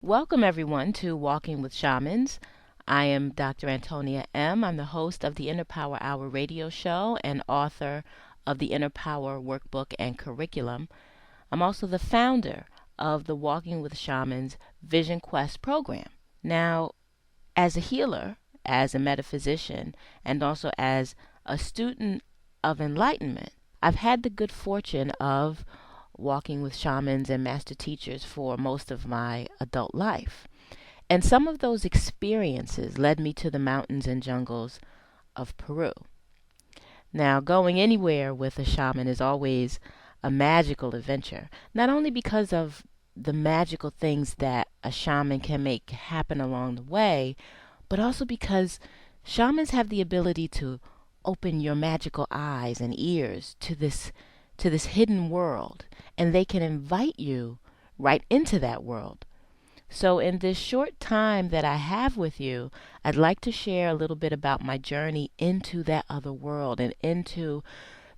Welcome, everyone, to Walking with Shamans. I am Dr. Antonia M. I'm the host of the Inner Power Hour radio show and author of the Inner Power workbook and curriculum. I'm also the founder of the Walking with Shamans Vision Quest program. Now, as a healer, as a metaphysician, and also as a student of enlightenment, I've had the good fortune of walking with shamans and master teachers for most of my adult life. And some of those experiences led me to the mountains and jungles of Peru. Now, going anywhere with a shaman is always a magical adventure, not only because of the magical things that a shaman can make happen along the way, but also because shamans have the ability to open your magical eyes and ears to this hidden world, and they can invite you right into that world. So in this short time that I have with you, I'd like to share a little bit about my journey into that other world and into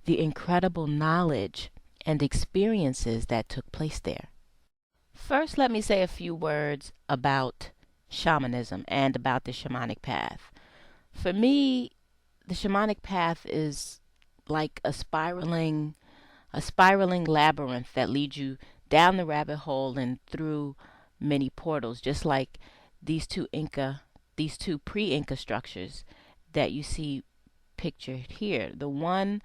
the incredible knowledge and experiences that took place there. First, let me say a few words about shamanism and about the shamanic path. For me, the shamanic path is like a spiraling labyrinth that leads you down the rabbit hole and through many portals, just like these two pre-Inca structures that you see pictured here. The one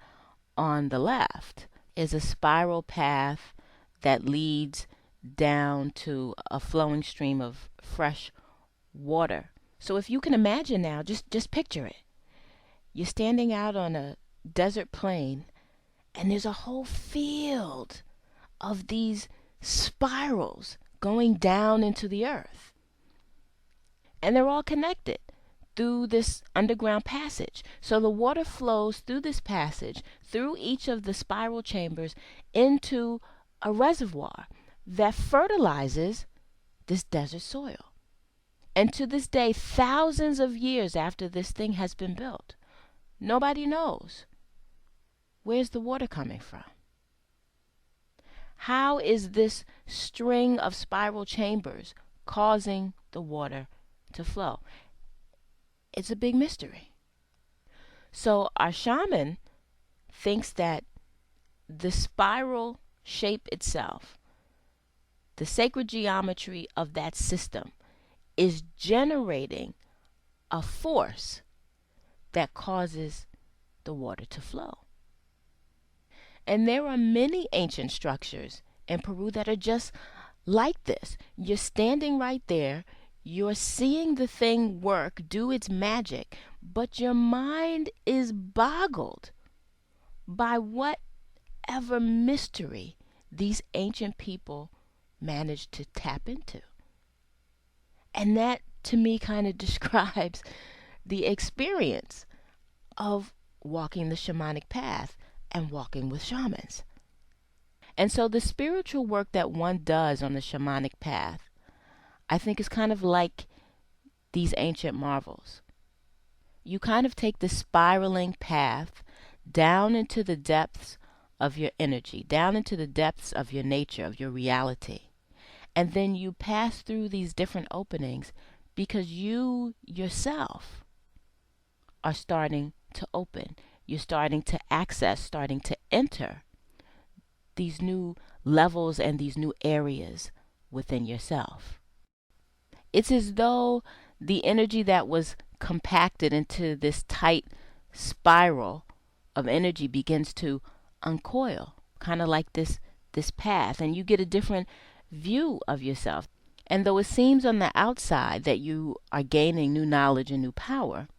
on the left is a spiral path that leads down to a flowing stream of fresh water. So if you can imagine now, just picture it. You're standing out on a desert plain, and there's a whole field of these spirals going down into the earth. And they're all connected through this underground passage. So the water flows through this passage, through each of the spiral chambers, into a reservoir that fertilizes this desert soil. And to this day, thousands of years after this thing has been built, nobody knows, where's the water coming from? How is this string of spiral chambers causing the water to flow? It's a big mystery. So our shaman thinks that the spiral shape itself, the sacred geometry of that system, is generating a force that causes the water to flow. And there are many ancient structures in Peru that are just like this. You're standing right there, you're seeing the thing work, do its magic, but your mind is boggled by whatever mystery these ancient people managed to tap into. And that, to me, kind of describes the experience of walking the shamanic path and walking with shamans. And so the spiritual work that one does on the shamanic path, I think, is kind of like these ancient marvels. You kind of take the spiraling path down into the depths of your energy, down into the depths of your nature, of your reality. And then you pass through these different openings because you yourself are starting to open. You're starting to access, starting to enter these new levels and these new areas within yourself. It's as though the energy that was compacted into this tight spiral of energy begins to uncoil, kind of like this path, and you get a different view of yourself. And though it seems on the outside that you are gaining new knowledge and new power,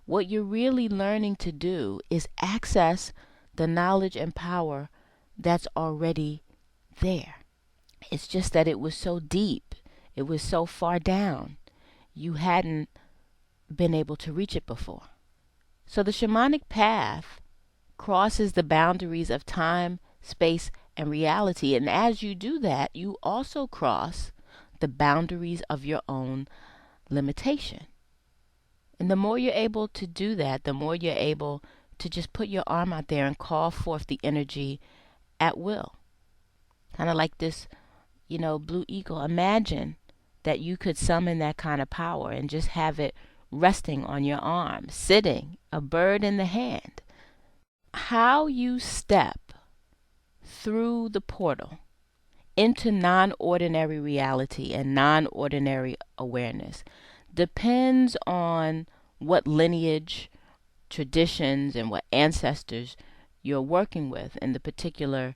what you're really learning to do is access the knowledge and power that's already there. It's just that it was so deep, it was so far down, you hadn't been able to reach it before. So the shamanic path crosses the boundaries of time, space, and reality. And as you do that, you also cross the boundaries of your own limitation. And the more you're able to do that, the more you're able to just put your arm out there and call forth the energy at will. Kind of like this, blue eagle. Imagine that you could summon that kind of power and just have it resting on your arm, sitting, a bird in the hand. How you step through the portal into non-ordinary reality and non-ordinary awareness depends on what lineage, traditions, and what ancestors you're working with in the particular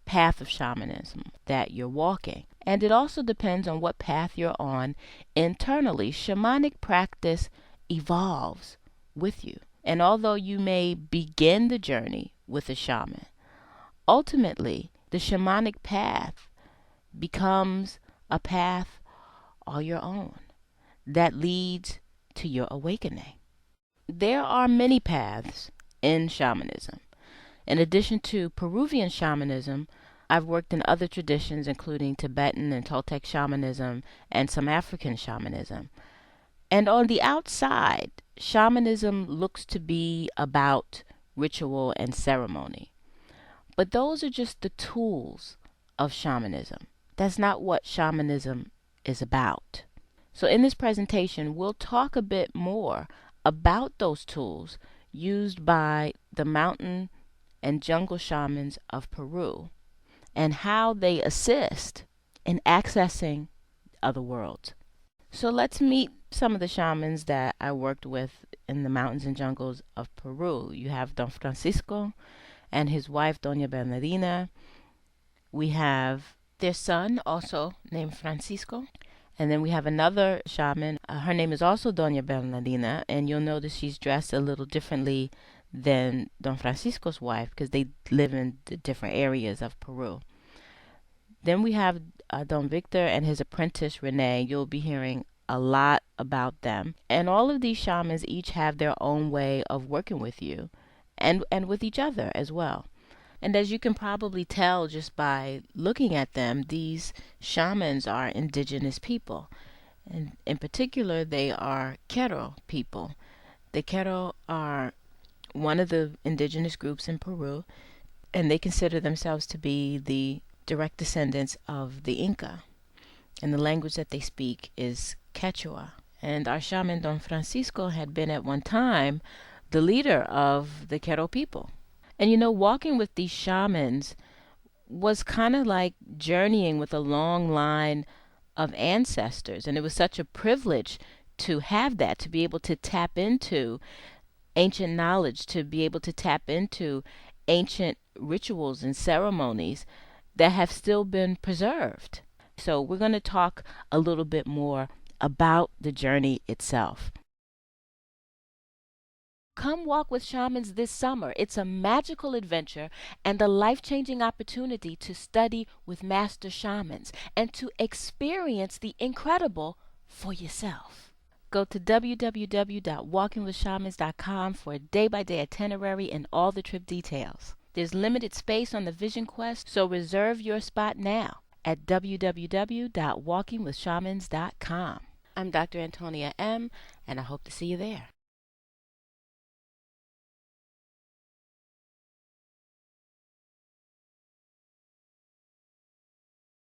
path of shamanism that you're walking. And it also depends on what path you're on internally. Shamanic practice evolves with you. And although you may begin the journey with a shaman, ultimately the shamanic path becomes a path all your own that leads to your awakening. There are many paths in shamanism. In addition to Peruvian shamanism, I've worked in other traditions, including Tibetan and Toltec shamanism and some African shamanism. And on the outside, shamanism looks to be about ritual and ceremony. But those are just the tools of shamanism. That's not what shamanism is about. So in this presentation, we'll talk a bit more about those tools used by the mountain and jungle shamans of Peru and how they assist in accessing other worlds. So let's meet some of the shamans that I worked with in the mountains and jungles of Peru. You have Don Francisco and his wife, Doña Bernardina. We have their son, also named Francisco. And then we have another shaman. Her name is also Doña Bernardina, and you'll notice she's dressed a little differently than Don Francisco's wife because they live in the different areas of Peru. Then we have Don Victor and his apprentice Rene. You'll be hearing a lot about them. And all of these shamans each have their own way of working with you and with each other as well. And as you can probably tell just by looking at them, these shamans are indigenous people. And in particular, they are Quero people. The Quero are one of the indigenous groups in Peru, and they consider themselves to be the direct descendants of the Inca. And the language that they speak is Quechua. And our shaman Don Francisco had been at one time the leader of the Quero people. And you know, walking with these shamans was kind of like journeying with a long line of ancestors. And it was such a privilege to have that, to be able to tap into ancient knowledge, to be able to tap into ancient rituals and ceremonies that have still been preserved. So we're going to talk a little bit more about the journey itself. Come walk with shamans this summer. It's a magical adventure and a life-changing opportunity to study with master shamans and to experience the incredible for yourself. Go to www.walkingwithshamans.com for a day-by-day itinerary and all the trip details. There's limited space on the Vision Quest, so reserve your spot now at www.walkingwithshamans.com. I'm Dr. Antonia M., and I hope to see you there.